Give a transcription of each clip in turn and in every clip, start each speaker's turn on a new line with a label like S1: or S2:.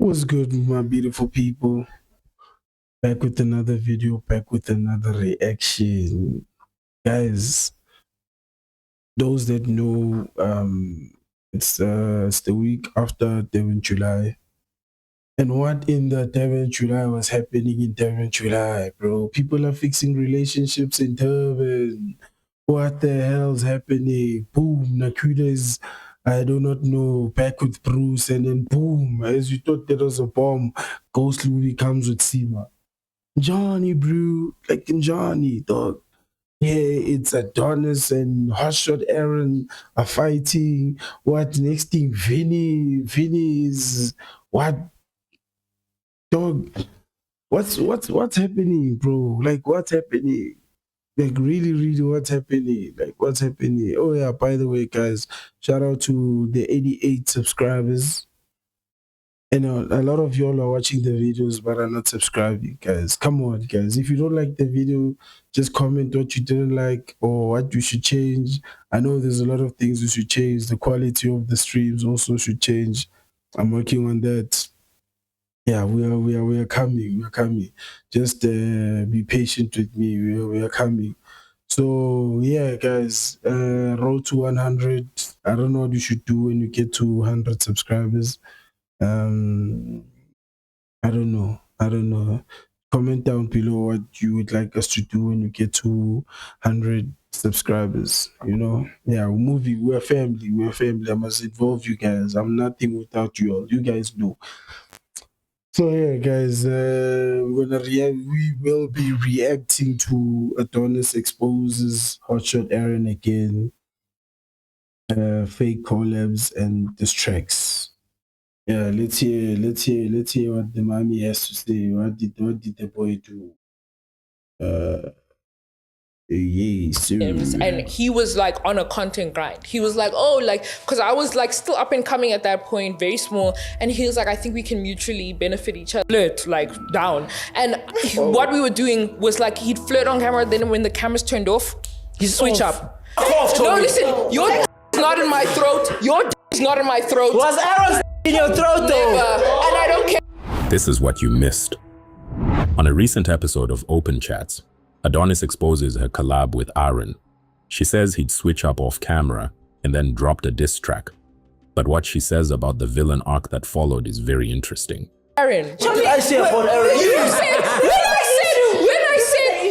S1: What's good, my beautiful people? Back with another video, back with another reaction. Guys, those that know, it's the week after Devon July. And what in the Devon July was happening in Devon July, bro? People are fixing relationships in Durban. What the hell's happening? Boom, Nakuda is, I do not know, back with Bruce, and then boom, as you thought there was a bomb, Ghost Louis comes with Sima. Johnny, bro, like in Johnny, dog. Yeah, it's Adonis and HotShotAaron are fighting. What next thing? Vinny is what? Dog, what's happening, bro? Like what's happening? Like really, what's happening? Like what's happening? Oh yeah, by the way, guys, shout out to the 88 subscribers. And a lot of y'all are watching the videos but are not subscribing, guys. Come on, guys. If you don't like the video, just comment what you didn't like or what you should change. I know there's a lot of things you should change. The quality of the streams also should change. I'm working on that. Yeah, we are coming. We are coming. Just be patient with me. We are coming. So yeah, guys, road to 100. I don't know what you should do when you get to 100 subscribers. I don't know. Comment down below what you would like us to do when we get to 100 subscribers. You know, yeah, we're family. I must involve you guys. I'm nothing without you all. You guys know. So yeah, guys, we will be reacting to Adonis exposes HotShotAaron again, fake collabs and diss tracks. Yeah, let's hear what the mommy has to say. What did the boy do? Yes,
S2: and he was like on a content grind. He was like, oh, like, because I was like still up and coming at that point, very small, and he was like, I think we can mutually benefit each other. Flirt like down, and what we were doing was like he'd flirt on camera, then when the cameras turned off, he'd switch up. No, listen, your is not in my throat. Your is not in my throat.
S3: Was Aaron's in your throat though?
S2: Never. And I don't care.
S4: This is what you missed. On a recent episode of Open Chats, Adonis exposes her collab with Aaron. She says he'd switch up off camera and then dropped a diss track. But what she says about the villain arc that followed is very interesting.
S2: Aaron.
S3: What did I say about Aaron?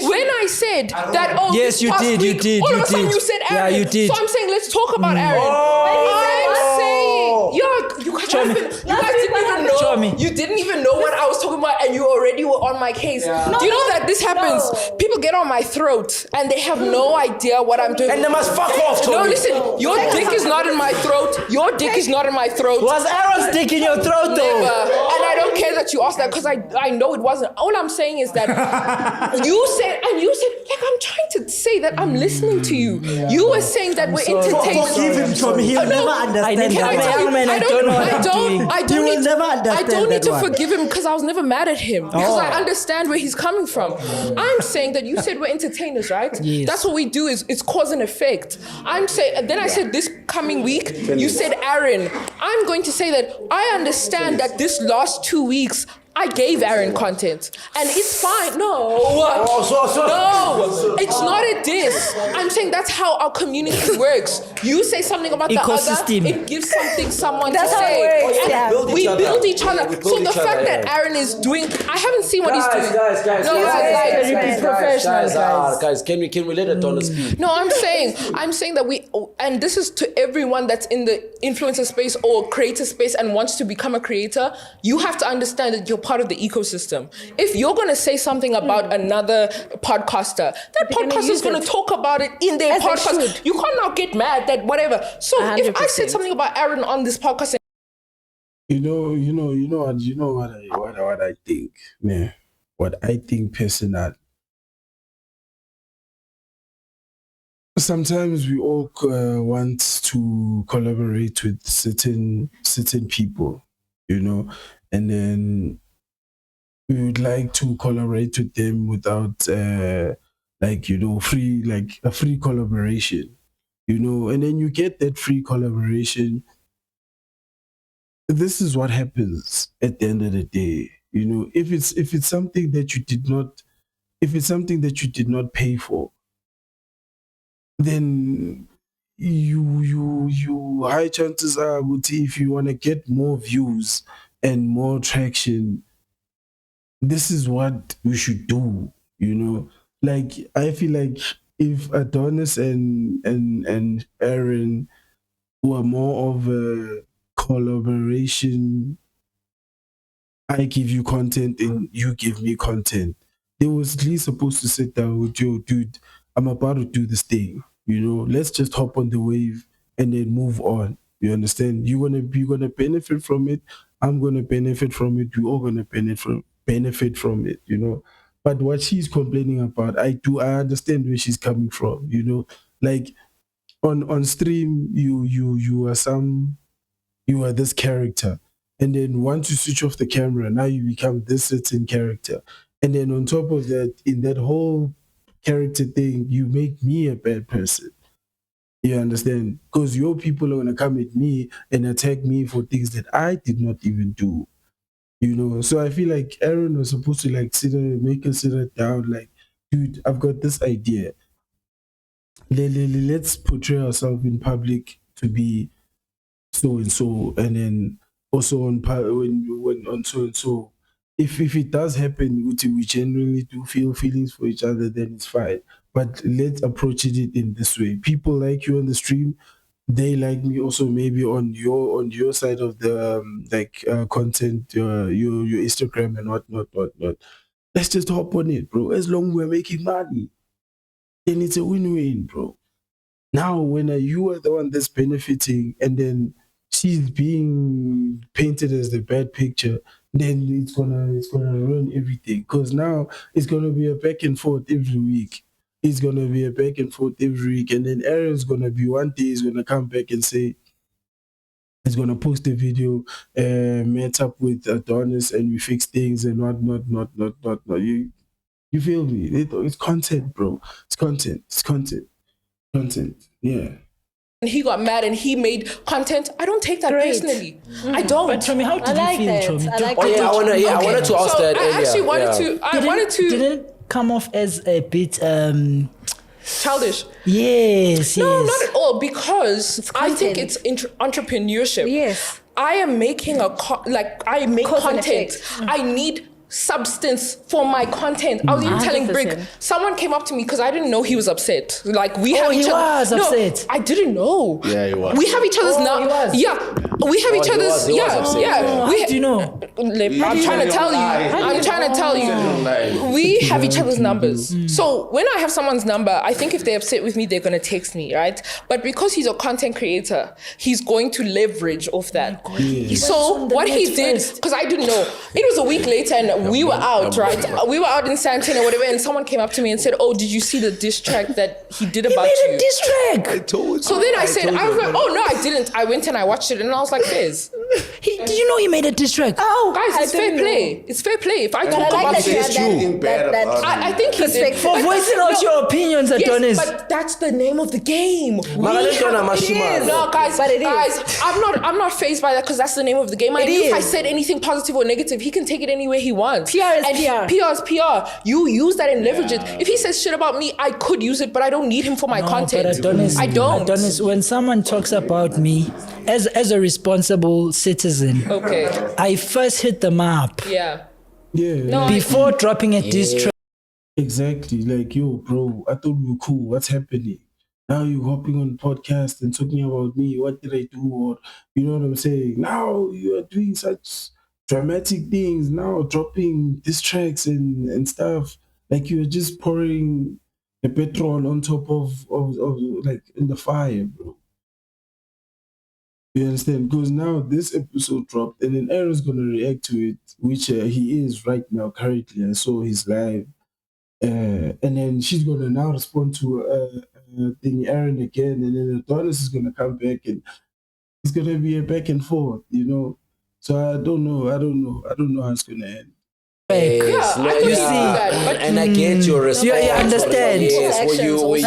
S2: When I said that, oh,
S3: yes, you did,
S2: week,
S3: you did.
S2: All of a sudden you said Aaron.
S3: Yeah, you did.
S2: So I'm saying, let's talk about Aaron. I'm saying, you guys didn't even know. You didn't even know what I was talking about, and you already were on my case. Yeah. Do you know that this happens? No. People get on my throat, and they have no idea what I'm doing.
S3: And they must fuck off, Tommy.
S2: No, listen, your dick is not in my throat. Your dick is not in my throat.
S3: Was Aaron's dick in your throat, though?
S2: Never. And I don't care that you asked that, because I know it wasn't. All I'm saying is that you said, like, I'm trying to say that I'm listening to you. Yeah. You were saying that we're entertaining.
S5: Forgive him, Tommy. He'll never understand
S2: I don't need to forgive him because I was never mad at him. Because I understand where he's coming from. I'm saying that you said we're entertainers, right?
S5: Yes.
S2: That's what we do, is it's cause and effect. I'm saying, then I said this coming week, you said Aaron. I'm going to say that I understand that this last 2 weeks, I gave Aaron content, and it's fine. No, it's not a diss. I'm saying that's how our community works. You say something about the other, it gives someone to say. We build each other. So the fact that Aaron is doing, I haven't seen what he's doing.
S3: Guys, can we let Adonis speak?
S2: No, I'm saying that we, and this is to everyone that's in the influencer space or creator space and wants to become a creator. You have to understand that you're part of the ecosystem. If you're going to say something about another podcaster, that podcaster is going to talk about it in their podcast. You can't now get mad that whatever. So 100%. If I said something about Aaron on this podcast,
S1: you know what I think, man. What I think personally. Sometimes we all want to collaborate with certain people, you know, and then we would like to collaborate with them without a free collaboration, you know, and then you get that free collaboration, this is what happens at the end of the day. You know, if it's something that you did not, if it's something that you did not pay for, then you high chances are, Guti, if you want to get more views and more traction, this is what we should do. You know, like I feel like if Adonis and Aaron were more of a collaboration, I give you content and you give me content. They was at least supposed to sit down with you, dude. I'm about to do this thing. You know, let's just hop on the wave and then move on. You understand? You're gonna benefit from it. I'm gonna benefit from it. We're all gonna benefit from it. You know. But what she's complaining about, I understand where she's coming from. You know, like on stream, you are this character, and then once you switch off the camera, now you become this certain character, and then on top of that, in that whole character thing, you make me a bad person. You understand? Because your people are gonna come at me and attack me for things that I did not even do. You know, so I feel like Aaron was supposed to like make her sit her down, like, dude, I've got this idea. Let's portray ourselves in public to be so and so, and then also when on so and so. If it does happen, we genuinely do feel feelings for each other, then it's fine. But let's approach it in this way. People like you on the stream, they like me also maybe on your side of the content, your Instagram and whatnot. Let's just hop on it, bro. As long as we're making money, then it's a win-win, bro. Now, when you are the one that's benefiting, and then she's being painted as the bad picture, then it's gonna ruin everything. Because now it's gonna be a back and forth every week. It's gonna be a back and forth every week, and then Aaron's gonna be one day he's gonna come back and say he's gonna post a video, met up with Adonis, and we fix things and not. You feel me? It's content, bro. It's content. It's content. Content. Yeah.
S2: And he got mad and he made content. I don't take that personally. I don't.
S5: But Chomi, how did you feel, Chomi?
S3: I wanted to ask that earlier.
S2: I actually wanted to.
S5: Did it come off as a bit
S2: Childish.
S5: Yes.
S2: No, not at all. Because I think it's entrepreneurship.
S6: Yes.
S2: I am making I make content. I need substance for my content. I was even telling Brick, someone came up to me because I didn't know he was upset. Like we have each other.
S5: Was upset.
S2: I didn't know.
S3: Yeah, he was.
S2: We have each other's numbers. Yeah. We have each other's.
S3: He was upset.
S5: How do you know?
S2: I'm trying to tell you. I'm trying to tell you. We have each other's numbers. So when I have someone's number, I think if they're upset with me, they're going to text me, right? But because he's a content creator, he's going to leverage off that. So what he did, because I didn't know, it was a week later and we were out, right? We were out in Santana or whatever, and someone came up to me and said, "Oh, did you see the diss track that he did about you?"
S5: He made a diss track.
S3: I told you.
S2: So then I said, "Oh no, I didn't." I went and I watched it, and I was like, "Fizz,
S5: Did you know he made a diss track?
S6: Oh,
S2: guys, it's fair play. It's fair play. If I talk about
S6: that you
S2: this,
S6: had that
S2: I think he did.
S5: For voicing out your opinions, Adonis.
S2: Yes, but that's the name of the game.
S3: No,
S2: guys,
S6: but it
S2: guys,
S6: is.
S2: I'm not fazed by that because that's the name of the game. I knew if I said anything positive or negative, he can take it anywhere he wants.
S6: PR is
S2: and
S6: PR.
S2: PR is PR. You use that and leverage it. If he says shit about me, I could use it, but I don't need him for my content.
S5: But Adonis,
S2: I don't.
S5: Adonis, when someone talks about me as a responsible citizen,
S2: Okay.
S5: I first hit them up
S2: Yeah.
S1: Yeah.
S2: No,
S5: before dropping a diss track.
S1: Exactly. Like, yo, bro, I thought we were cool. What's happening? Now you're hopping on podcast and talking about me. What did I do? Or, you know what I'm saying? Now you are doing such dramatic things. Now dropping diss tracks and stuff. Like you're just pouring the petrol on top of like in the fire, bro. You understand? Because now this episode dropped, and then Aaron's gonna react to it, which he is right now. Currently, I saw his live, and then she's gonna now respond to thing Aaron again, and then Adonis is gonna come back, and it's gonna be a back and forth, you know. So I don't know how it's gonna end.
S3: Yes,
S2: Yeah, I could
S5: You
S2: see
S5: see.
S2: that, but
S3: and I get your response.
S5: You understand.
S3: Yes, when you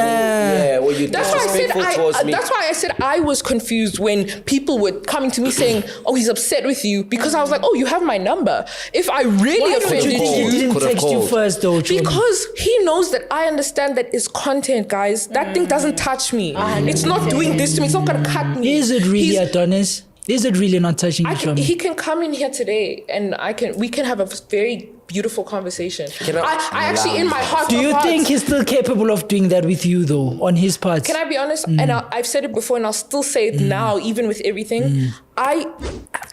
S2: that's why I said
S3: disrespectful towards me.
S2: that's why I said I was confused when people were coming to me saying, "Oh, he's upset with you," because I was like, "Oh, you have my number. If I really
S5: Why don't
S2: offended
S5: you think
S2: you,
S5: he didn't
S3: Could've
S5: text you
S3: called.
S5: first though, Chomi?
S2: because he knows that I understand that it's content, guys. That thing doesn't touch me. It's not doing this to me. It's not gonna cut me."
S5: Is it really,
S2: He's-
S5: Adonis? Is it really not touching you, Chomi?
S2: he can come in here today and we can have a very beautiful conversation. I actually, in my heart
S5: Do
S2: of
S5: you
S2: hearts,
S5: think he's still capable of doing that with you though, on his part?
S2: can I be honest? And I've said it before and I'll still say it now, even with everything. I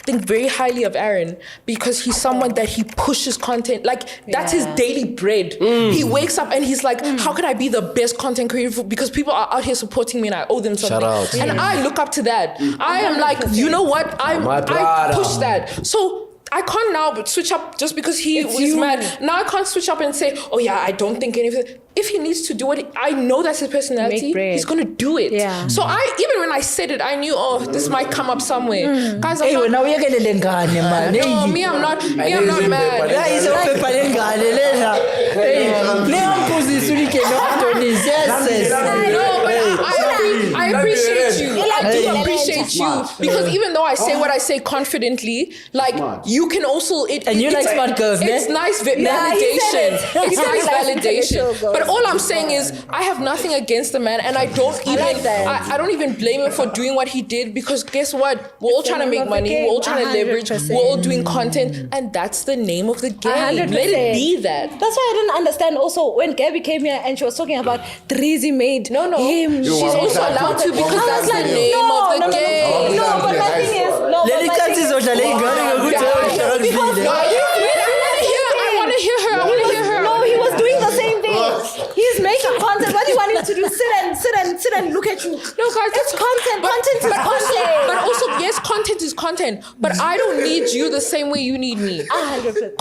S2: think very highly of Aaron because he's someone that he pushes content. Like, that's his daily bread. He wakes up and he's like, how can I be the best content creator? Because people are out here supporting me and I owe them something.
S3: out.
S2: And I look up to that. I am like, you know what? I push that. So I can't now but switch up just because he was mad. Now I can't switch up and say, oh yeah, I don't think anything. If he needs to do it, I know that's his personality. He's gonna do it.
S6: Yeah.
S2: So even when I said it, I knew, oh, this might come up somewhere. Guys, I'm
S5: Hey,
S2: not,
S5: now you're getting lengane, man.
S2: no, me, I'm not mad.
S5: Yeah, he's a paper lengane, Lena. Hey, Leon Puzi no Adonis. Yes.
S2: No, but I appreciate you. I do appreciate you because even though I say what I say confidently, like you can also
S5: And you like smart girls,
S2: It's
S5: ne?
S2: nice validation. It's nice validation. But all I'm saying is I have nothing against the man, and I don't even blame him for doing what he did because guess what? We're all trying to make money. We're all trying to leverage.
S6: 100%.
S2: We're all doing content, and that's the name of the game.
S6: 100%.
S2: Let it be that.
S6: That's why I didn't understand also when Gabby came here and she was talking about Drizzy made him.
S2: She's also allowed to because that's the name of the game.
S6: No, but my thing is,
S2: I want to hear her.
S6: No, he was doing the same thing. He's making content. What do you want him to do? Sit and look at you.
S2: No, guys,
S6: It's content. Content is content.
S2: But also, yes, content is content. But I don't need you the same way you need me.
S6: 100%.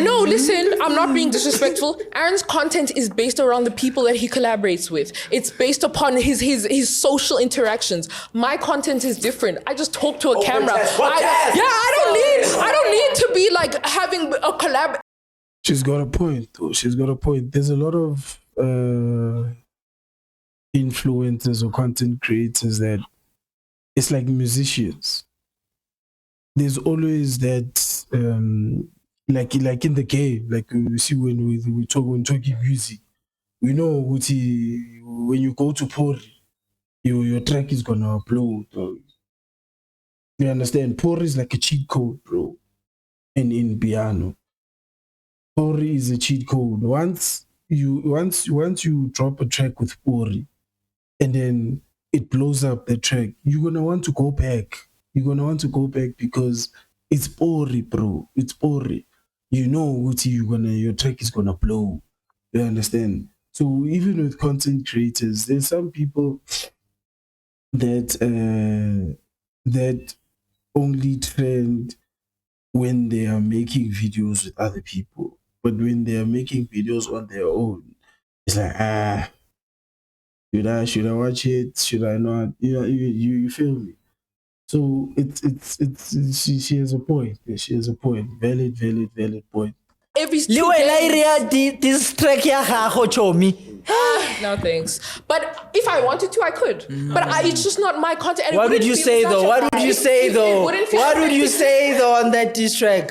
S2: No, listen, I'm not being disrespectful. Aaron's content is based around the people that he collaborates with. It's based upon his social interactions. My content is different. I just talk to a camera. I don't need to be like having a collab.
S1: She's got a point, though. She's got a point. There's a lot of influencers or content creators that it's like musicians. There's always that, like in the game, like we see when we talk music, we know when you go to Pori, your track is gonna upload. You understand? Pori is like a cheat code, bro. In piano. Pori is a cheat code. Once you drop a track with Pori and then it blows up the track, you're gonna want to go back. You're gonna want to go back because it's Pori, bro. It's Pori. You know your track is gonna blow. You understand? So even with content creators, there's some people that only trend when they are making videos with other people. But when they are making videos on their own, it's like, should I watch it? Should I not? You feel me? So she has a point. She has a point. Valid point.
S2: Every
S5: This track ya gago, Chomi.
S2: No thanks. But if I wanted to, I could. But it's just not my content. And
S5: What would you say though? What would you say though? What would you say though on that diss track?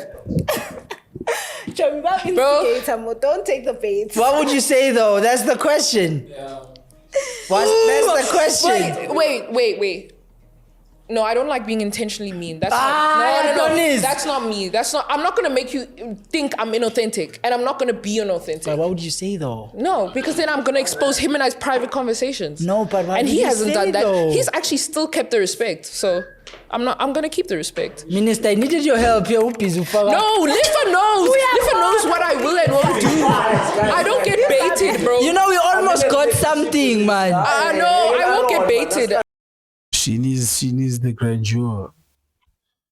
S6: Bro, don't take the bait.
S5: What would you say though? That's the question. That's the question.
S2: Wait. No, I don't like being intentionally mean. That's
S5: Adonis.
S2: That's not me. I'm not gonna make you think I'm inauthentic, and I'm not gonna be inauthentic.
S5: But what would you say though?
S2: No, because then I'm gonna expose him and I's private conversations.
S5: No, but what
S2: and
S5: would
S2: he
S5: you
S2: hasn't
S5: say,
S2: done that.
S5: though?
S2: He's actually still kept the respect. So I'm gonna keep the respect.
S5: Minister, I needed your help. You're busy.
S2: No, Lifa knows. Lifa knows what I will and won't do. I don't get baited, bro.
S5: You know, we almost got something, man.
S2: No, I won't get baited.
S1: She needs the grandeur.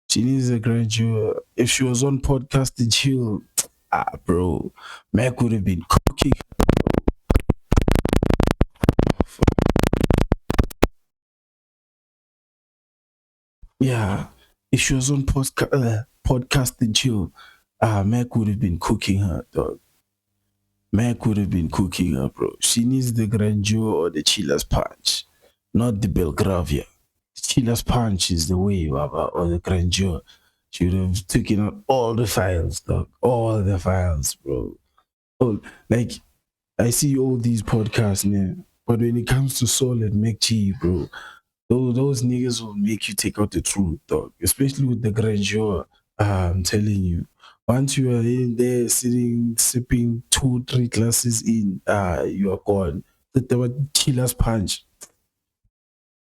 S1: She needs the grandeur. If she was on podcast and chill, bro, Mac would have been cooking. Yeah, if she was on podcast and chill, Mac could have been cooking her, dog. Mac could have been cooking her, bro. She needs the grandeur or the chiller's punch, not the Belgravia. The chiller's punch is the way, Baba, or the grandeur. She would have taken out all the files, dog. All the files, bro. Oh, like, I see all these podcasts now, but when it comes to Soul and McG, bro, those niggas will make you take out the truth, dog. Especially with the grandeur. I'm telling you. Once you are in there sitting, sipping 2-3 glasses in, you are gone. The killer's punch.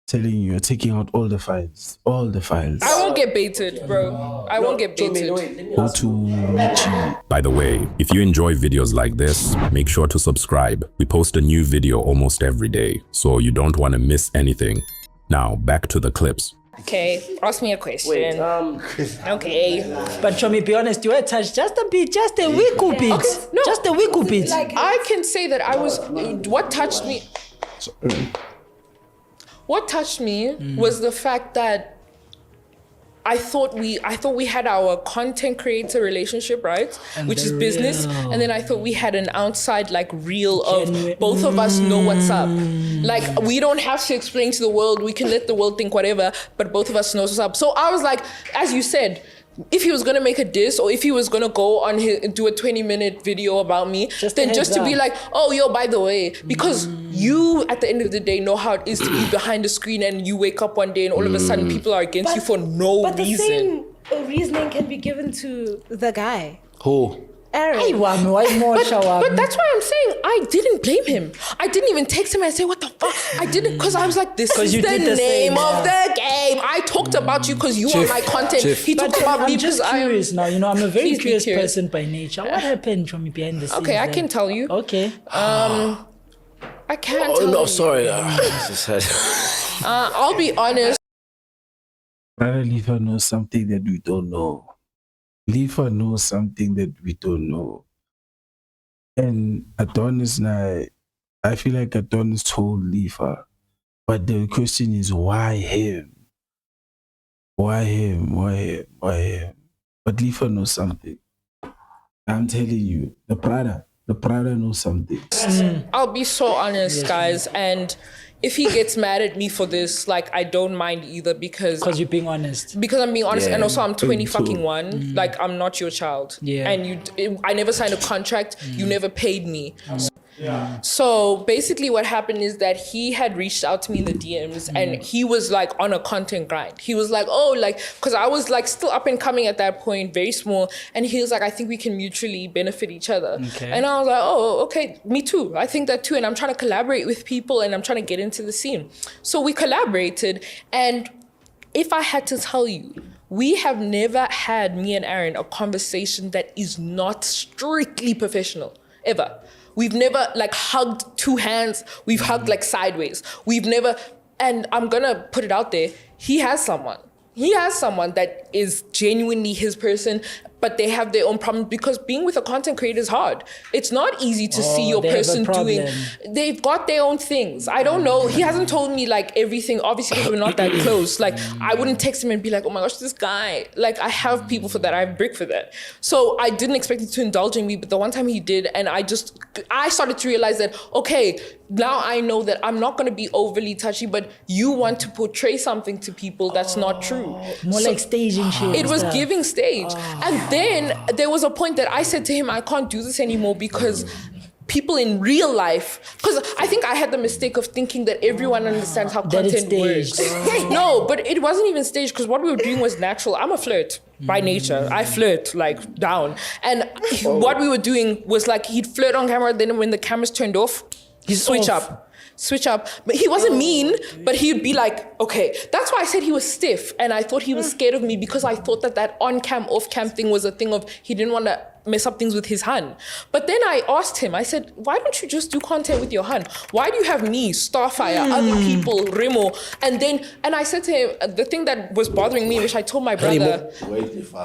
S1: Telling you, you're taking out all the files. All the files.
S2: I won't get baited, bro. I won't get baited.
S1: Go to McG.
S4: By the way, if you enjoy videos like this, make sure to subscribe. We post a new video almost every day, so you don't want to miss anything. Now, back to the clips.
S2: Okay, ask me a question.
S3: Wait,
S2: Okay.
S5: But Chomi, be honest, you were touched just a bit, just a wee bit.
S2: Okay, no.
S5: Just a wee bit.
S2: I can say that I was. What touched me? What touched me was the fact that I thought we had our content creator relationship, right? Which is business. And then I thought we had an outside like reel of both of us know what's up. Like we don't have to explain to the world, we can let the world think whatever, but both of us know what's up. So I was like, as you said, if he was gonna make a diss or if he was gonna go on do a 20-minute video about me, then just to be like, oh, yo, by the way, because you at the end of the day know how it is to be behind the screen and you wake up one day and all of a sudden people are against you for no
S6: but
S2: reason.
S6: The same reasoning can be given to the guy.
S3: who?
S6: Aaron.
S5: Why more shower?
S2: But that's why I'm saying I didn't blame him. I didn't even text him and say, what the fuck? I didn't, because I was like, this is
S5: you
S2: the
S5: did the
S2: name
S5: same,
S2: of the game. I talked about you because you are my content. He talked about me
S5: I'm just
S2: because
S5: curious now. You know, I'm a very
S2: Please be
S5: curious
S2: curious.
S5: person by nature. What happened from behind the scenes?
S2: Okay, I
S5: there?
S2: can tell you.
S5: Okay.
S2: I can't
S3: Oh
S2: tell
S3: no,
S2: you.
S3: sorry.
S2: I'll be honest.
S1: Brother Lifa knows something that we don't know. Lifa knows something that we don't know. And Adonis now, I feel like Adonis told Lifa. But the question is, why him? Why him? Why him? Why him? But Lifa knows something. I'm telling you, the Prada knows something.
S2: I'll be so honest, guys. And if he gets mad at me for this, like, I don't mind either because
S5: You're being honest.
S2: Because I'm being honest,
S3: Yeah.
S2: and also I'm 20
S1: too.
S2: fucking one. Like, I'm not your child.
S5: Yeah.
S2: And I never signed a contract. You never paid me. So basically what happened is that he had reached out to me in the DMs and he was like on a content grind. He was like, oh, like, because I was like still up and coming at that point, very small. And he was like, I think we can mutually benefit each other.
S5: Okay.
S2: And I was like, oh, okay, me too. I think that too. And I'm trying to collaborate with people and I'm trying to get into the scene. So we collaborated. And if I had to tell you, we have never had, me and Aaron, a conversation that is not strictly professional, ever. We've never like hugged two hands. We've hugged like sideways. We've never, and I'm gonna put it out there, he has someone. He has someone that is genuinely his person, but they have their own problems because being with a content creator is hard. It's not easy to see your
S5: they have a
S2: person doing,
S5: problem.
S2: they've got their own things. I don't know. He hasn't told me like everything, obviously because we're not that close. Like I wouldn't text him and be like, oh my gosh, this guy. Like I have people for that. I have Brick for that. So I didn't expect him to indulge in me, but the one time he did, and I started to realize that, okay, now I know that I'm not gonna be overly touchy, but you want to portray something to people that's not true.
S5: More like staging shit.
S2: It was
S5: stuff.
S2: giving stage. And then there was a point that I said to him, I can't do this anymore because people in real life, because I think I had the mistake of thinking that everyone understands how
S5: That it's
S2: content works.
S5: staged.
S2: No, but it wasn't even staged because what we were doing was natural. I'm a flirt by nature. I flirt like down. And what we were doing was like he'd flirt on camera, then when the cameras turned off, he'd switch up. But he wasn't mean, but he'd be like, okay. That's why I said he was stiff. And I thought he was scared of me because I thought that on-cam, off-cam thing was a thing of he didn't want to mess up things with his hun. But then I asked him, I said, why don't you just do content with your hun? Why do you have me, Starfire, other people, Remo? And I said to him, the thing that was bothering me, which I told my brother,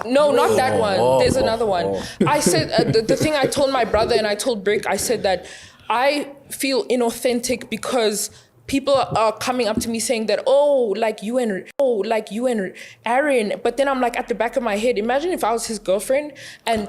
S2: no, not that one. There's another one. I said, the thing I told my brother and I told Brick, I said that I feel inauthentic because people are coming up to me saying that, like you and Aaron. But then I'm like, at the back of my head, imagine if I was his girlfriend and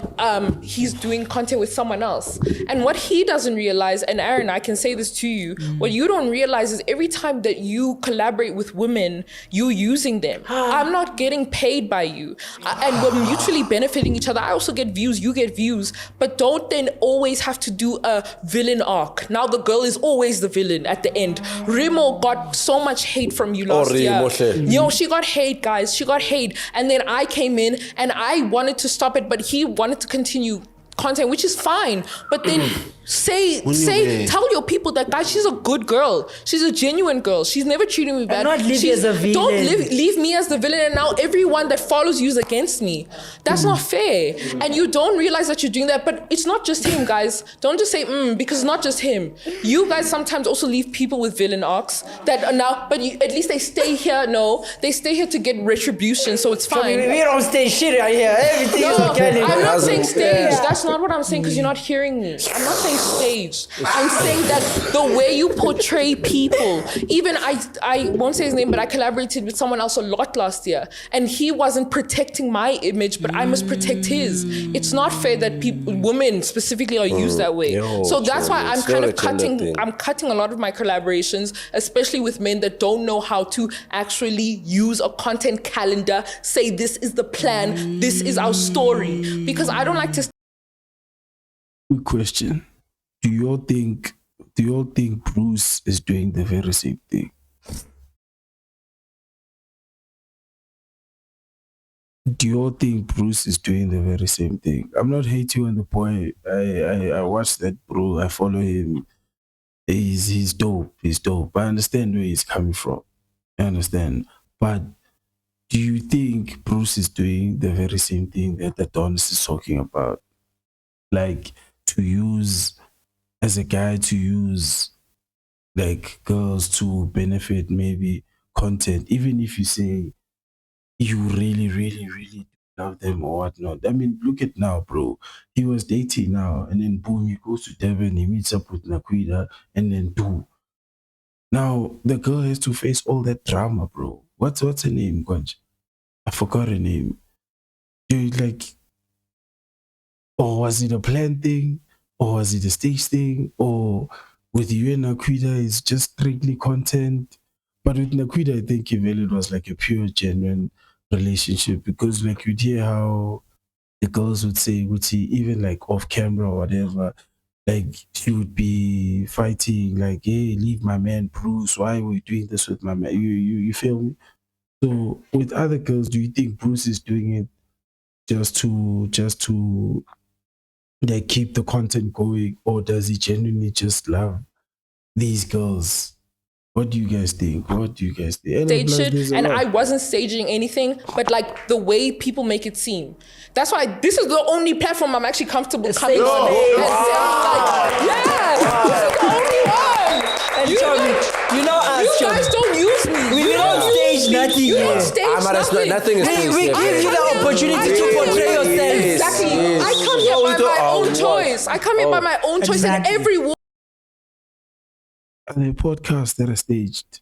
S2: he's doing content with someone else. And what he doesn't realize, and Aaron, I can say this to you, what you don't realize is every time that you collaborate with women, you're using them. I'm not getting paid by you. And we're mutually benefiting each other. I also get views, you get views, but don't then always have to do a villain arc. Now the girl is always the villain at the end. Remo got so much hate from you last year. Yo, she got hate, guys. She got hate. And then I came in and I wanted to stop it, but he wanted to continue content, which is fine. But then tell your people that, guys, she's a good girl. She's a genuine girl. She's never treating me bad.
S5: Not leave you as a villain.
S2: Don't leave me as the villain, and now everyone that follows you is against me. That's not fair. And you don't realize that you're doing that. But it's not just him, guys. Don't just say because it's not just him. You guys sometimes also leave people with villain arcs that are now, but at least they stay here. No, they stay here to get retribution, so it's fine.
S5: We don't stay shit right here. Everything is okay.
S2: I'm not saying stage. That's not what I'm saying, because you're not hearing me. I'm not saying staged. I'm saying that the way you portray people, even I won't say his name, but I collaborated with someone else a lot last year, and he wasn't protecting my image, but I must protect his. It's not fair that women specifically are used that way. So that's why I'm kind of cutting a lot of my collaborations, especially with men that don't know how to actually use a content calendar, say this is the plan, this is our story, because I don't like to.
S1: Good question. Do you all think Bruce is doing the very same thing? Do you all think Bruce is doing the very same thing? I'm not hating on the boy. I watched that, bro. I follow him. He's dope. He's dope. I understand where he's coming from. I understand. But do you think Bruce is doing the very same thing that Adonis is talking about? Like, to use, as a guy, to use like girls to benefit maybe content, even if you say you really, really, really love them or whatnot. I mean, look at now, bro. He was dating now, and then boom, he goes to Devon, he meets up with Naquita, and then boom. Now the girl has to face all that drama, bro. What's her name, Gwanj? I forgot her name. Dude, like, or was it a planned thing? Or was it a stage thing? Or with you and Naquita, it's just strictly content? But with Naquita, I think it was like a pure, genuine relationship, because like you'd hear how the girls would say, even like off camera or whatever, like she would be fighting, like, hey, leave my man Bruce, why are we doing this with my man? You feel me? So with other girls, do you think Bruce is doing it just to like keep the content going, or does he genuinely just love these girls? What do you guys think?
S2: Stage shit, and I wasn't staging anything, but like the way people make it seem. That's why this is the only platform I'm actually comfortable coming on and saying like, this is the only one.
S5: And you
S2: guys don't use me.
S5: We don't stage nothing.
S2: You don't stage nothing.
S5: We give you the opportunity to portray yourself.
S2: Exactly. I come here by my own choice. I come here by my own choice, and everyone.
S1: Are there podcasts that are staged?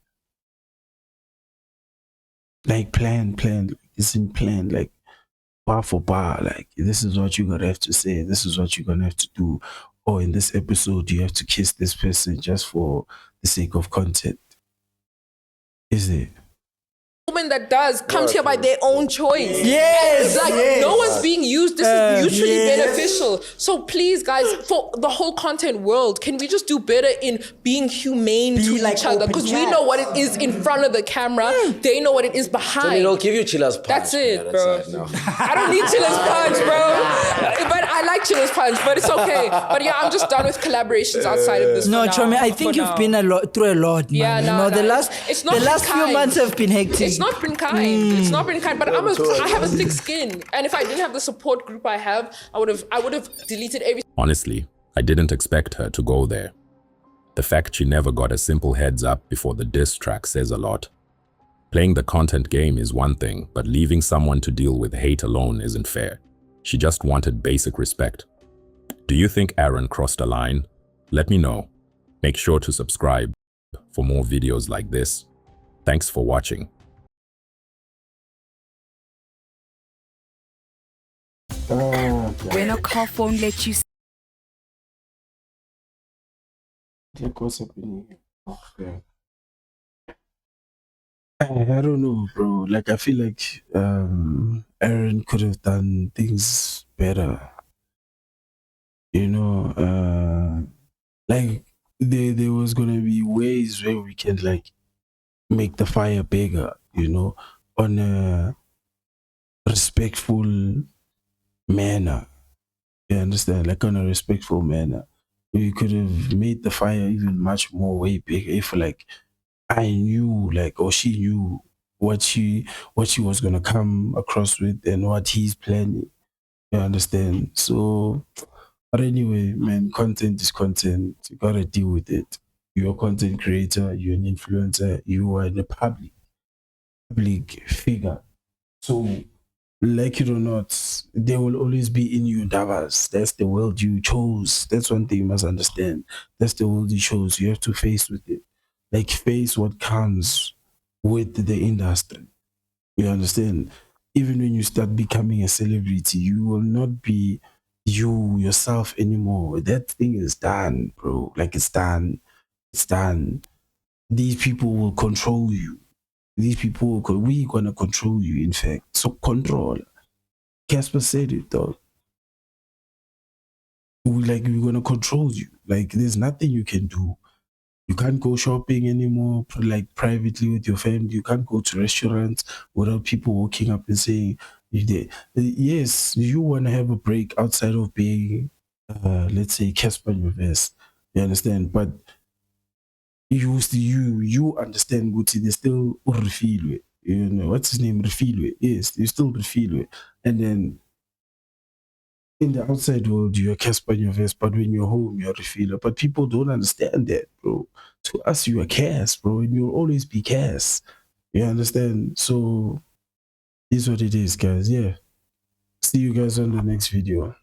S1: Like planned, isn't planned, like bar for bar, like this is what you're gonna have to say, this is what you're gonna have to do, or in this episode you have to kiss this person just for the sake of content. Is it?
S2: Woman that does comes here by their own choice.
S5: Yes,
S2: like no one's being used. This is mutually beneficial. So please, guys, for the whole content world, can we just do better in being humane to each other? Because we know what it is in front of the camera. They know what it is behind.
S3: It'll give you Chilla's punch.
S2: That's it, bro. I don't need Chilla's punch, bro. But I like Chilla's punch, but it's okay. But yeah, I'm just done with collaborations outside of this.
S5: No, Chomi, I think you've been through a lot, man.
S2: Yeah,
S5: the last few months have been hectic.
S2: It's not been kind. It's not been kind. But I have a thick skin, and if I didn't have the support group I have, I would have deleted everything.
S4: Honestly, I didn't expect her to go there. The fact she never got a simple heads up before the diss track says a lot. Playing the content game is one thing, but leaving someone to deal with hate alone isn't fair. She just wanted basic respect. Do you think Aaron crossed a line? Let me know. Make sure to subscribe. for more videos like this. Thanks for watching.
S7: When a car phone lets you
S1: What's happening? Okay. I don't know, bro. Like, I feel like Aaron could have done things better. You know, like there was gonna be ways where we can like make the fire bigger, you know, on a respectful manner. You understand? Like on a respectful manner. We could have made the fire even much more way bigger if like I knew like or she knew what she was gonna come across with and what he's planning. You understand? So but anyway, man, content is content. You gotta deal with it. You're a content creator, you're an influencer, you are in a public figure. So like it or not, there will always be in you davas. That's the world you chose. That's one thing you must understand. That's the world you chose. You have to face with it. Like face what comes with the industry. You understand? Even when you start becoming a celebrity, you will not be you yourself anymore. That thing is done, bro. Like it's done. It's done. These people will control you. These people will, we gonna control you, in fact. So control. Casper said it though. We're gonna control you. Like there's nothing you can do. You can't go shopping anymore, like privately with your family. You can't go to restaurants without people walking up and saying, "You did." Yes, you want to have a break outside of being, let's say, Casper in your vest. You understand? But you understand, Guti. They still refeel it. You know what's his name? Refilwe. Yes, you still refilwe. And then in the outside world, you're a Casper in your vest, but when you're home, you're a refiller. But people don't understand that, bro. To us, you're a Cass, bro, and you'll always be Cass. You understand? So, this is what it is, guys. Yeah. See you guys on the next video.